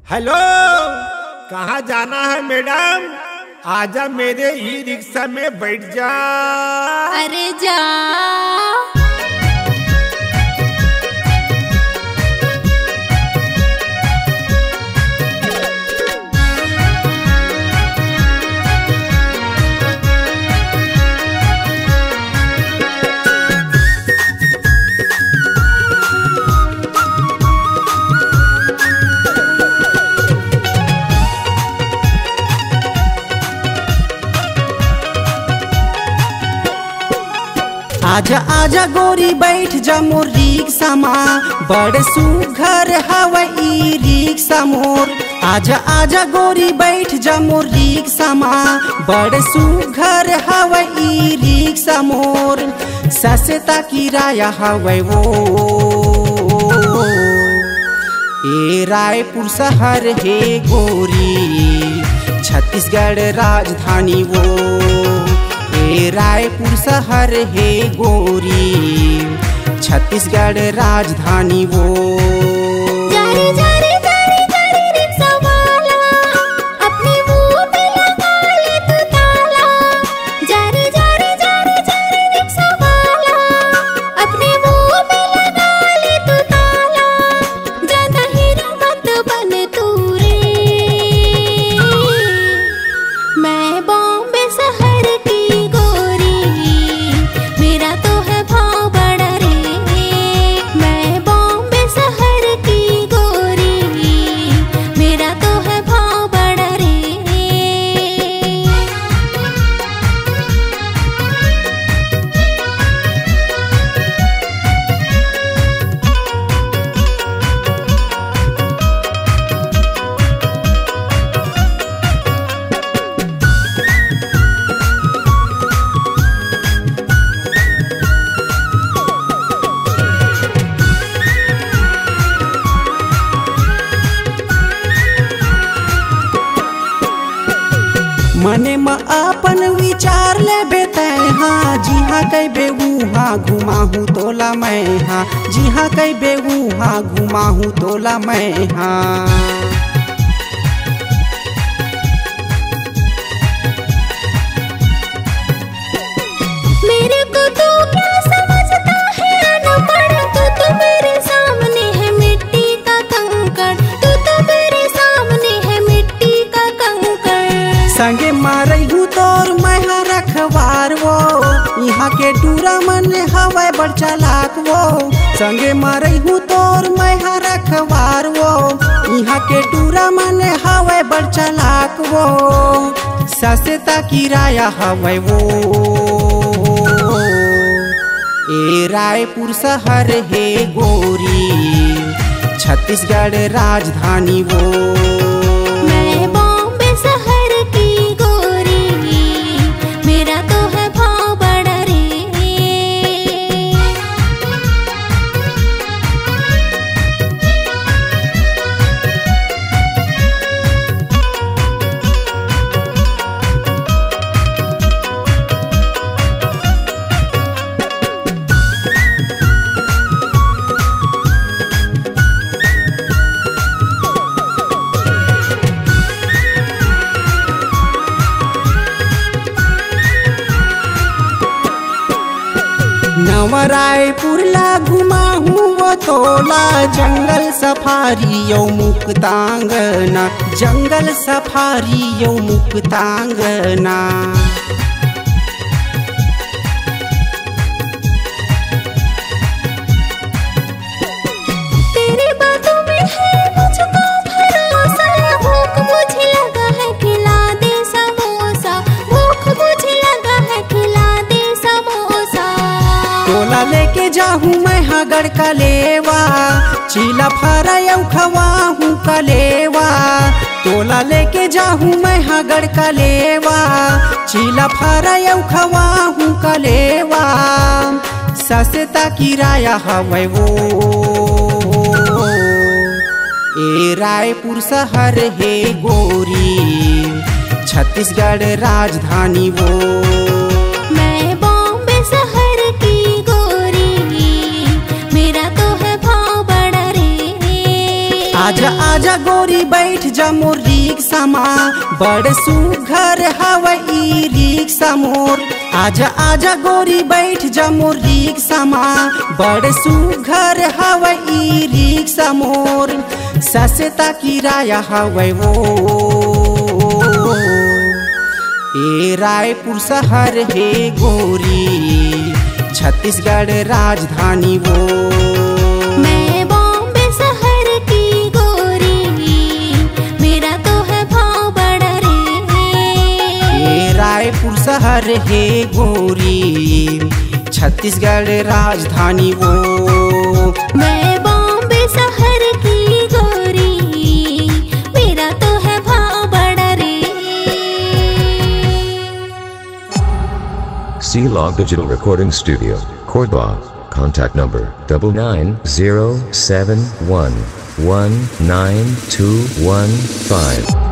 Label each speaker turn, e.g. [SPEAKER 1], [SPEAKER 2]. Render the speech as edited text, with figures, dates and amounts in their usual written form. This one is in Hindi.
[SPEAKER 1] हेलो, कहाँ जाना है मैडम? आजा मेरे ई रिक्शा में बैठ जा।
[SPEAKER 2] अरे जा।
[SPEAKER 3] आजा आजा गोरी बैठ जा मोर रिक्शा में, बड़े सुघर हवा ई रिक्शा मोर। आजा आजा गोरी बैठ जा मोर रिक्शा में, बड़े सुघर हवा ई रिक्शा मोर। सस्ता किराया हवा वो ए रायपुर शहर है गोरी, छत्तीसगढ़ राजधानी वो रायपुर शहर है गोरी, छत्तीसगढ़ राजधानी वो।
[SPEAKER 2] जारे जारे जारे जारे रिक्शा वाला, अपने मुंह पे लगा ले तू ताला। जारे जारे जारे जारे रिक्शा वाला, अपने मुंह पे लगा ले तू ताला। ज्यादा हीरो मत बन तू रे, मैं बॉम्बे शहर की
[SPEAKER 3] मने में अपन विचार ले बेते हाँ, जी हाँ कई बेहू हाँ घुमाहू तोला मैं हाँ, जी हाँ कई बेहू हाँ घुमाहू तोला मैं हाँ।
[SPEAKER 2] मेरे को तो क्या समझता है अनपढ़, तू मेरे सामने है मिट्टी का कंकड़, तू मेरे सामने है मिट्टी का कंकड़।
[SPEAKER 3] संगे मारे हूँ तोर मैं रखवार वो, यहाँ के टूरा मन हवा बड़ चालाक वो। संगे मारे हूँ तोर मैं रखवार वो, यहाँ के टूरा मन हवा बड़ चालाक वो। सस्ता किराया हवा वो ए रायपुर शहर है गोरी, छत्तीसगढ़ राजधानी वो।
[SPEAKER 2] मैं बॉम्बे शहर की गोरी, मेरा तो है भाव बड़ा रे।
[SPEAKER 3] नवरायपुर ला घुमाहू वो तोला, जंगल सफारी यो मुक्तांगना, जंगल सफारी यो मुक्तांगना।
[SPEAKER 2] तेरी बातों में है मुझको भरोसा, भूख मुझे लगा है खिला दे समोसा, भूख मुझे लगा है खिला दे समोसा।
[SPEAKER 3] तोला लेके जाहूँ मैं हगड़ का लेवा, चीला फारा यऊ खवाहूँ का लेवा। तोला लेके जाहूँ मैं हगड़ का लेवा, चीला फारा यऊ खवाहूँ का लेवा। सस्ता किराया हवा वो ए रायपुर शहर है गोरी, छत्तीसगढ़ राजधानी वो।
[SPEAKER 2] मैं बॉम्बे शहर की गोरी, मेरा तो है भाव बड़ा रे।
[SPEAKER 3] आजा आजा गोरी बैठ जा मोर रिक्शा मा, बड़ सुघर हवै ई रिक्शा मोर। आजा आजा गोरी बैठ जा मोर रिक्शा मा, बड़ सुघर हवै ई रिक्शा मोर। सस्ता किराया हवै वो ए रायपुर शहर है गोरी, छत्तीसगढ़ राजधानी वो।
[SPEAKER 2] मैं बॉम्बे शहर की गोरी, मेरा तो है भाव बड़ा रे।
[SPEAKER 3] ए रायपुर शहर है गोरी, छत्तीसगढ़ राजधानी वो।
[SPEAKER 2] मैं बॉम्बे शहर की गोरी, मेरा तो है भाव बड़ा रे।
[SPEAKER 4] C-Log Digital Recording Studio, Cordoba. Contact number 9907119215.